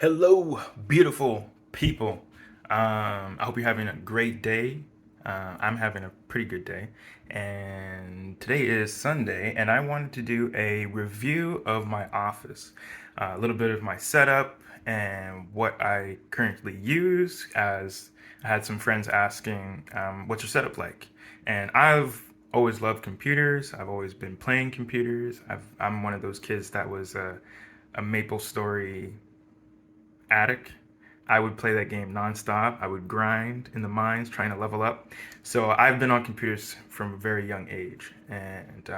Hello, beautiful people. I hope you're having a great day. I'm having a pretty good day. And today is Sunday, and I wanted to do a review of my office, a little bit of my setup and what I currently use. As I had some friends asking, what's your setup like? And I've always loved computers. I've always been playing computers. I'm one of those kids that was a Maple Story addict. I would play that game nonstop. I would grind in the mines trying to level up. So I've been on computers from a very young age, and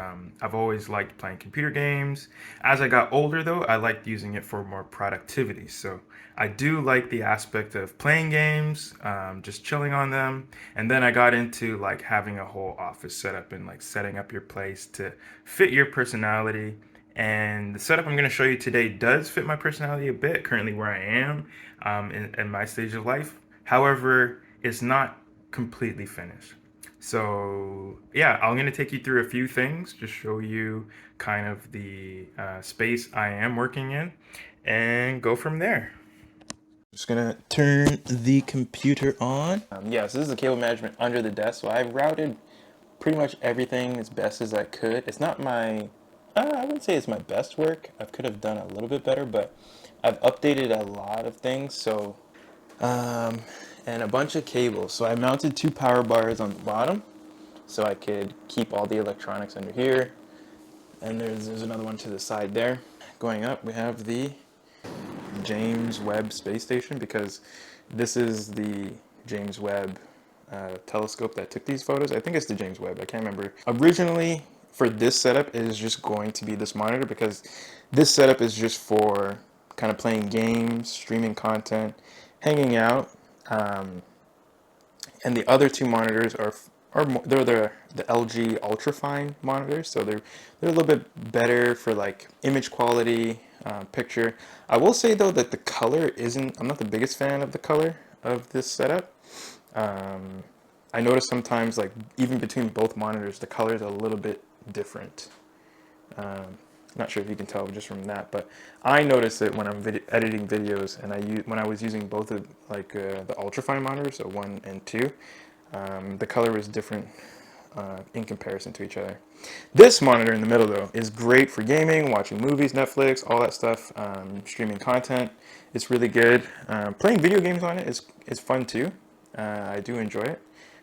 I've always liked playing computer games. As I got older, though, I liked using it for more productivity. So I do like the aspect of playing games, just chilling on them, and then I got into like having a whole office set up and like setting up your place to fit your personality. And the setup I'm going to show you today does fit my personality a bit, currently where I am in my stage of life. However, it's not completely finished. So, yeah, I'm going to take you through a few things, just show you kind of the space I am working in, and go from there. Just gonna turn the computer on. Yes, this is the cable management under the desk. So I've routed pretty much everything as best as I could. It's not my, I wouldn't say it's my best work. I could have done a little bit better, but I've updated a lot of things. So, um, and a bunch of cables. So I mounted two power bars on the bottom so I could keep all the electronics under here. And there's another one to the side there. Going up, we have the James Webb Space Station because this is the James Webb telescope that took these photos. I think it's the James Webb. I can't remember. Originally, for this setup, it is just going to be this monitor because this setup is just for kind of playing games, streaming content, hanging out. Um, and the other two monitors they're the LG Ultrafine monitors, so they're a little bit better for like image quality, picture. I will say though that the color isn't. I'm not the biggest fan of the color of this setup. Um, I notice sometimes like even between both monitors, the color is a little bit different. Um, Not sure if you can tell just from that, but I notice it when I'm editing videos, and when I was using both of like the ultrafine monitors, so 1 and 2, the color was different in comparison to each other. This monitor in the middle though is great for gaming, watching movies, Netflix, all that stuff, streaming content. It's really good. Playing video games on it is fun too. I do enjoy it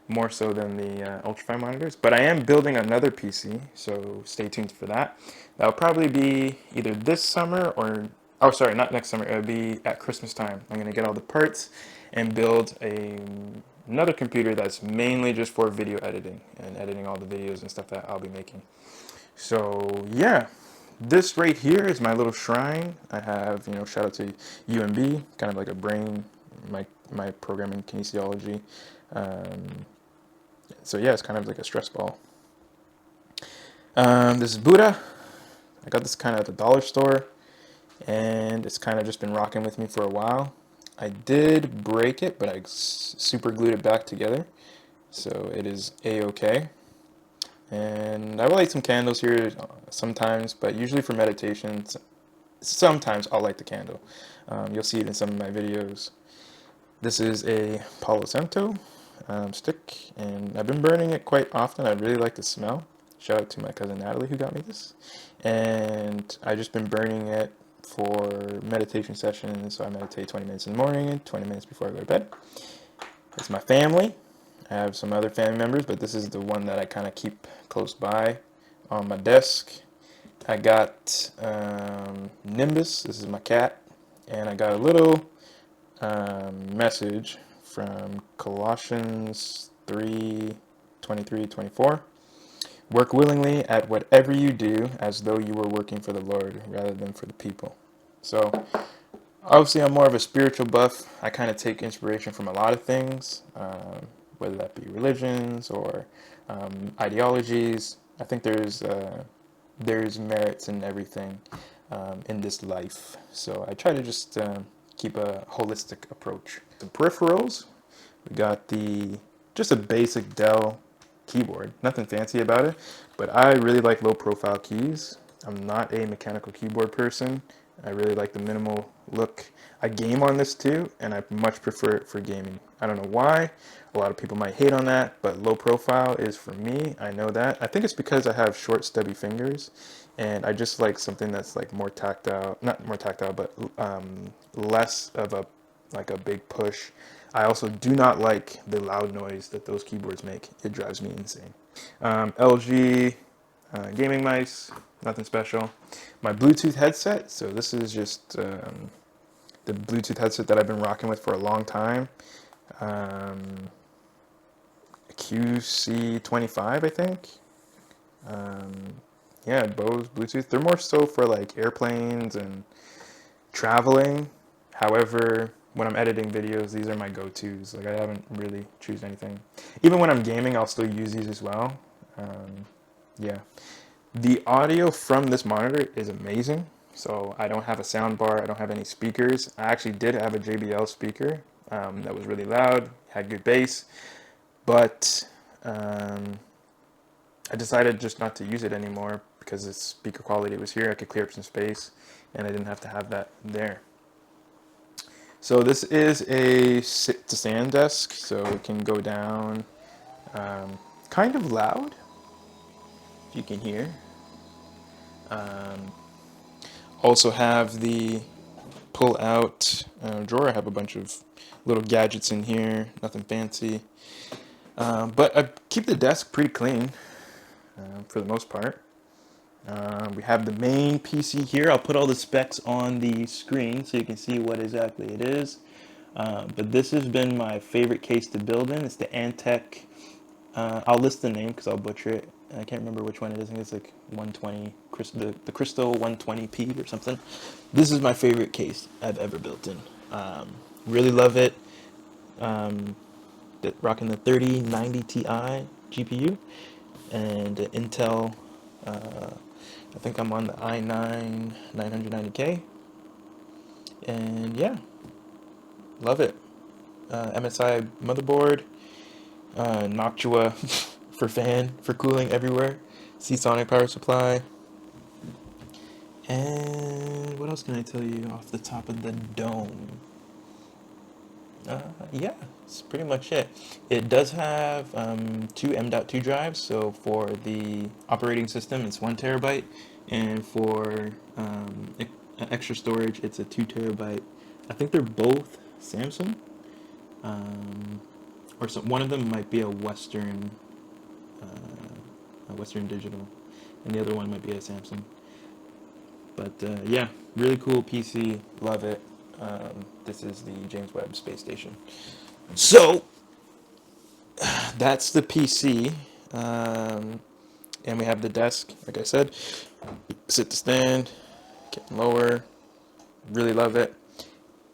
more so than the ultrafine monitors. But I am building another PC, so stay tuned for that. That'll probably be either this summer or, oh sorry, not next summer. It'll be at Christmas time. I'm gonna get all the parts and build another computer that's mainly just for video editing and editing all the videos and stuff that I'll be making. So yeah, this right here is my little shrine. I have, shout out to UMB, kind of like a brain, my programming kinesiology. So yeah, it's kind of like a stress ball. This is Buddha. I got this kind of at the dollar store, and it's kind of just been rocking with me for a while. I did break it, but I super glued it back together, so it is a-okay. And I will light some candles here sometimes, but usually for meditations, sometimes I'll light the candle. You'll see it in some of my videos. This is a Palo Santo stick, and I've been burning it quite often. I really like the smell. Shout out to my cousin Natalie who got me this. And I've just been burning it for meditation sessions. So I meditate 20 minutes in the morning and 20 minutes before I go to bed. It's my family. I have some other family members, but this is the one that I kind of keep close by on my desk. I got Nimbus. This is my cat. And I got a little message from Colossians 3:23-24. Work willingly at whatever you do as though you were working for the Lord rather than for the people. So obviously I'm more of a spiritual buff. I kind of take inspiration from a lot of things, whether that be religions or ideologies. I think there's merits in everything in this life. So I try to just keep a holistic approach. The peripherals, we got just a basic Dell keyboard. Nothing fancy about it, but I really like low profile keys. I'm not a mechanical keyboard person. I really like the minimal look. I game on this too, and I much prefer it for gaming. I don't know why. A lot of people might hate on that, but low profile is for me. I know that. I think it's because I have short, stubby fingers, and I just like something that's like more tactile, not more tactile, but less of a like a big push. I also do not like the loud noise that those keyboards make. It drives me insane. LG gaming mice, nothing special. My Bluetooth headset, so this is just the Bluetooth headset that I've been rocking with for a long time. QC25, I think. Um, yeah, Bose Bluetooth. They're more so for like airplanes and traveling. However, when I'm editing videos, these are my go-tos. Like I haven't really choose anything. Even when I'm gaming, I'll still use these as well. Yeah. The audio from this monitor is amazing. So I don't have a sound bar. I don't have any speakers. I actually did have a JBL speaker that was really loud, had good bass, but I decided just not to use it anymore because the speaker quality was here. I could clear up some space, and I didn't have to have that there. So this is a sit-to-stand desk, so it can go down. Kind of loud, if you can hear. Also have the pull-out drawer. I have a bunch of little gadgets in here, nothing fancy. But I keep the desk pretty clean for the most part. We have the main PC here. I'll put all the specs on the screen so you can see what exactly it is. But this has been my favorite case to build in. It's the Antec. I'll list the name because I'll butcher it. I can't remember which one it is. I think it's like 120, the Crystal 120p or something. This is my favorite case I've ever built in. Really love it. Rocking the 3090 Ti GPU and Intel. I think I'm on the i9 990K. And yeah, love it. MSI motherboard. Noctua for fan, for cooling everywhere. Seasonic power supply. And what else can I tell you off the top of the dome? Yeah, that's pretty much it. It does have two M.2 drives, so for the operating system, it's 1 TB, and for extra storage, it's a 2 TB. I think they're both Samsung, or so, one of them might be a Western Digital, and the other one might be a Samsung. But yeah, really cool PC, love it. This is the James Webb Space Station. So that's the PC, and we have the desk. Like I said, sit to stand, getting lower. Really love it.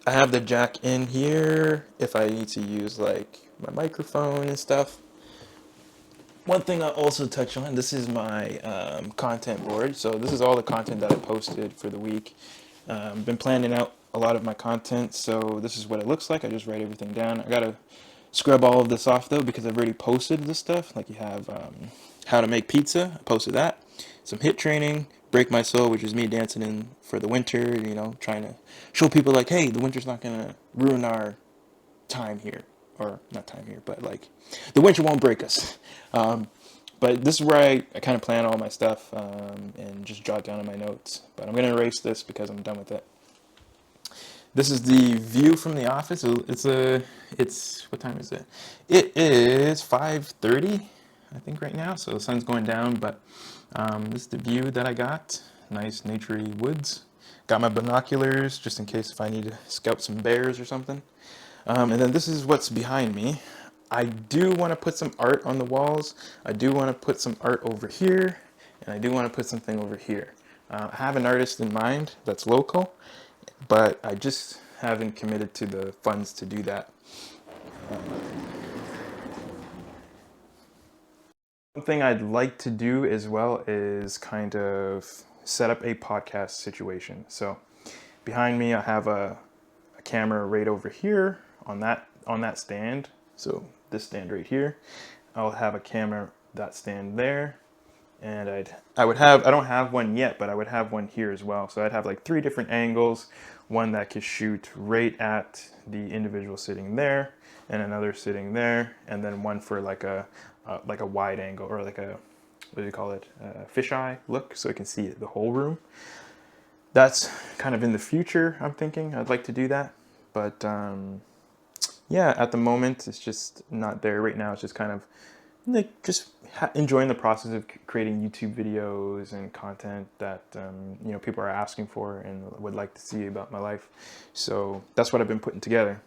I have the jack in here if I need to use like my microphone and stuff. One thing I'll also touch on, this is my content board. So this is all the content that I posted for the week. Been planning out a lot of my content, so this is what it looks like. I just write everything down. I gotta scrub all of this off though because I've already posted this stuff. Like you have how to make pizza, I posted that. Some hit training, break my soul, which is me dancing in for the winter, you know, trying to show people like, hey, the winter's not gonna ruin our time here, or not time here, but like the winter won't break us. But this is where I kind of plan all my stuff and just jot down in my notes. But I'm gonna erase this because I'm done with it. This is the view from the office. It's what time is it? It is 5:30, I think right now. So the sun's going down, but this is the view that I got. Nice naturey woods. Got my binoculars just in case if I need to scout some bears or something. And then this is what's behind me. I do want to put some art on the walls. I do want to put some art over here, and I do want to put something over here. I have an artist in mind that's local, but I just haven't committed to the funds to do that. One thing I'd like to do as well is kind of set up a podcast situation. So behind me, I have a camera right over here on that stand. So this stand right here, I'll have a camera that stand there, and I don't have one yet, but I would have one here as well. So I'd have like 3 different angles, one that could shoot right at the individual sitting there, and another sitting there, and then one for like a wide angle, or like a, what do you call it, fisheye look, so it can see the whole room. That's kind of in the future, I'm thinking. I'd like to do that. But yeah, at the moment, it's just not there right now. It's just kind of like just enjoying the process of creating YouTube videos and content that you know, people are asking for and would like to see about my life. So that's what I've been putting together.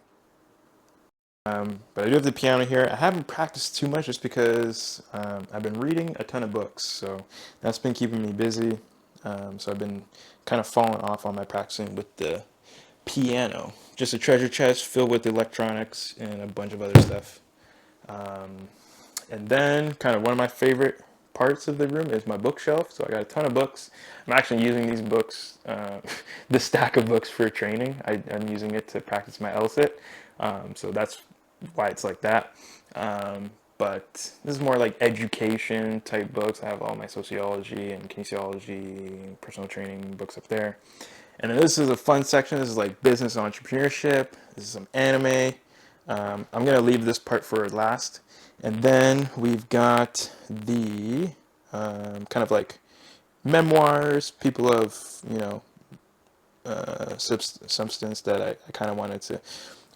But I do have the piano here. I haven't practiced too much just because I've been reading a ton of books, so that's been keeping me busy. So I've been kind of falling off on my practicing with the piano. Just a treasure chest filled with electronics and a bunch of other stuff. And then kind of one of my favorite parts of the room is my bookshelf. So I got a ton of books. I'm actually using these books, this stack of books, for training. I'm using it to practice my LSAT. So that's why it's like that. But this is more like education type books. I have all my sociology and kinesiology, personal training books up there. And then this is a fun section. This is like business entrepreneurship. This is some anime. I'm gonna leave this part for last. And then we've got the kind of like memoirs, people of, you know, substance that I kind of wanted to.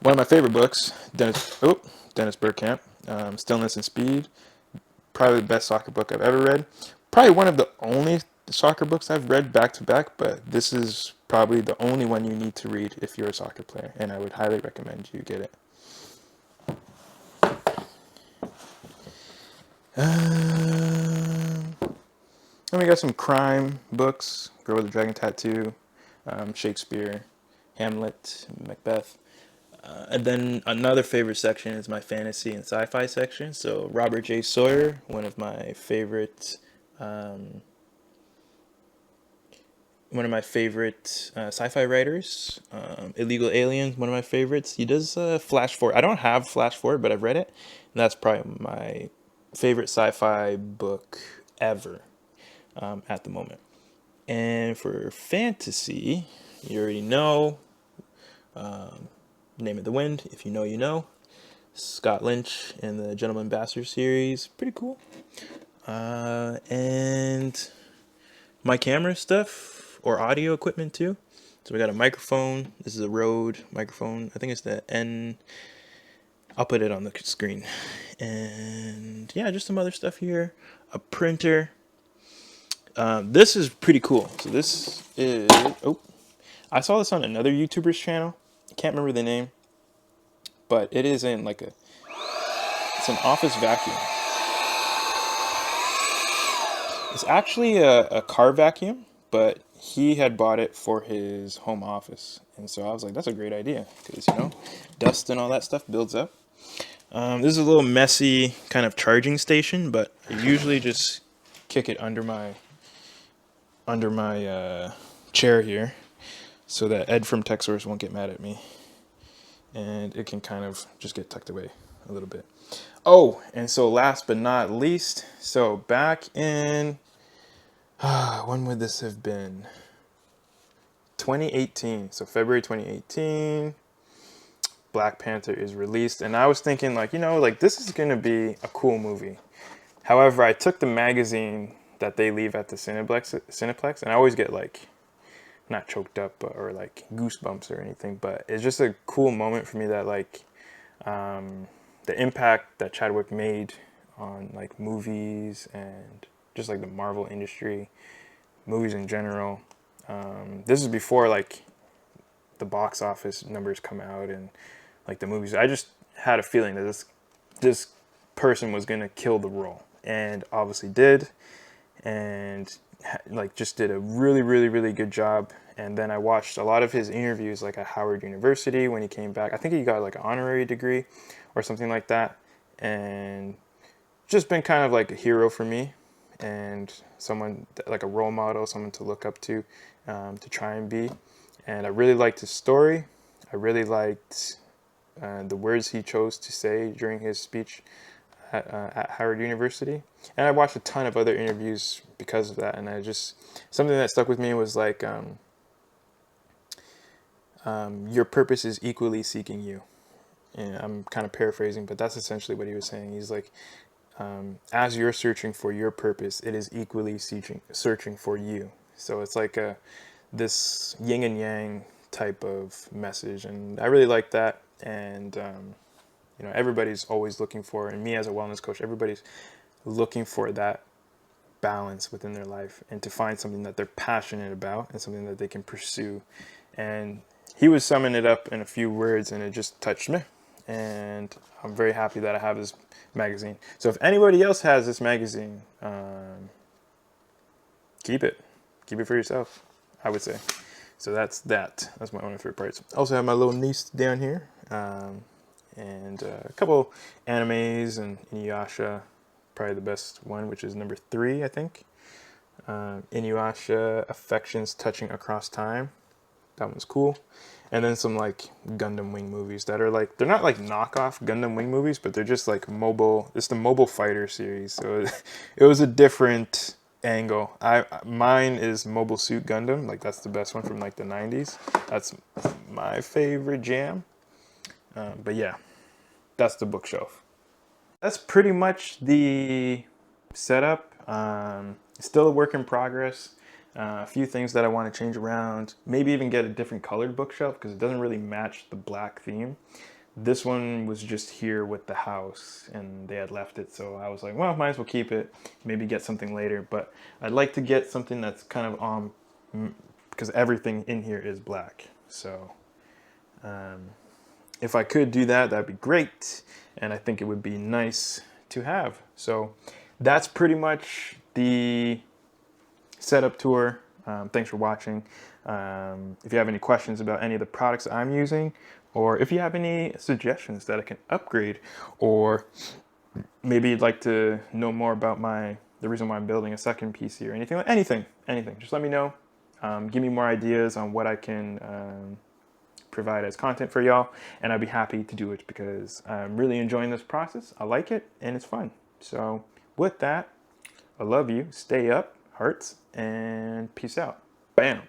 One of my favorite books, Dennis Bergkamp, Stillness and Speed. Probably the best soccer book I've ever read. Probably one of the only soccer books I've read back to back, but this is probably the only one you need to read if you're a soccer player, and I would highly recommend you get it. Then we got some crime books, Girl with the Dragon Tattoo, Shakespeare, Hamlet, Macbeth. And then another favorite section is my fantasy and sci-fi section. So Robert J. Sawyer, one of my favorite, sci-fi writers. Illegal Aliens, one of my favorites. He does Flash Forward. I don't have Flash Forward, but I've read it, and that's probably my favorite sci-fi book ever at the moment. And for fantasy, you already know. Name of the Wind, if you know, you know. Scott Lynch and the Gentleman Bastard series, pretty cool. And my camera stuff, or audio equipment too. So we got a microphone. This is a Rode microphone. I think it's the N. I'll put it on the screen. And yeah, just some other stuff here. A printer. This is pretty cool. So this is, I saw this on another YouTuber's channel. I can't remember the name, but it is in like it's an office vacuum. It's actually a car vacuum, but he had bought it for his home office. And so I was like, that's a great idea, because, you know, dust and all that stuff builds up. This is a little messy kind of charging station, but I usually just kick it under my chair here, so that Ed from Tech Source won't get mad at me, and it can kind of just get tucked away a little bit. Oh, and so last but not least, so back in when would this have been? 2018. So February 2018, Black Panther is released, and I was thinking, like, you know, like, this is gonna be a cool movie. However, I took the magazine that they leave at the Cineplex, and I always get like, not choked up or like goosebumps or anything, but it's just a cool moment for me that, like, the impact that Chadwick made on like movies and just like the Marvel industry, movies in general. This is before like the box office numbers come out and like the movies. I just had a feeling that this person was gonna kill the role, and obviously did, and like just did a really, really, really good job. And then I watched a lot of his interviews, like at Howard University when he came back. I think he got like an honorary degree or something like that, and just been kind of like a hero for me, and someone like a role model, someone to look up to try and be. And I really liked his story. I really liked the words he chose to say during his speech. at Howard University, and I watched a ton of other interviews because of that. And I just something that stuck with me was like, your purpose is equally seeking you. And I'm kind of paraphrasing, but that's essentially what he was saying. He's like, as you're searching for your purpose, it is equally searching for you. So it's like this yin and yang type of message, and I really like that. And everybody's always looking for, and me as a wellness coach, everybody's looking for that balance within their life and to find something that they're passionate about and something that they can pursue. And he was summing it up in a few words, and it just touched me. And I'm very happy that I have this magazine. So if anybody else has this magazine, keep it. Keep it for yourself, I would say. So that's my one of my favorite parts. I also have my little niece down here, and a couple animes, and Inuyasha, probably the best one, which is number 3, I think. Inuyasha, Affections Touching Across Time. That one's cool. And then some like Gundam Wing movies that are like, they're not like knockoff Gundam Wing movies, but they're just like mobile. It's the Mobile Fighter series, so it was a different angle. Mine is Mobile Suit Gundam, like that's the best one from like the 90s. That's my favorite jam. But yeah, that's the bookshelf. That's pretty much the setup. Still a work in progress. A few things that I want to change around. Maybe even get a different colored bookshelf because it doesn't really match the black theme. This one was just here with the house and they had left it, so I was like, well, might as well keep it. Maybe get something later, but I'd like to get something that's kind of on, because everything in here is black. So if I could do that, that'd be great. And I think it would be nice to have. So that's pretty much the setup tour. Thanks for watching. If you have any questions about any of the products I'm using, or if you have any suggestions that I can upgrade, or maybe you'd like to know more about the reason why I'm building a second PC or anything, just let me know. Give me more ideas on what I can provide as content for y'all, and I'd be happy to do it because I'm really enjoying this process. I like it and it's fun. So with that, I love you. Stay up, hearts, and peace out. Bam.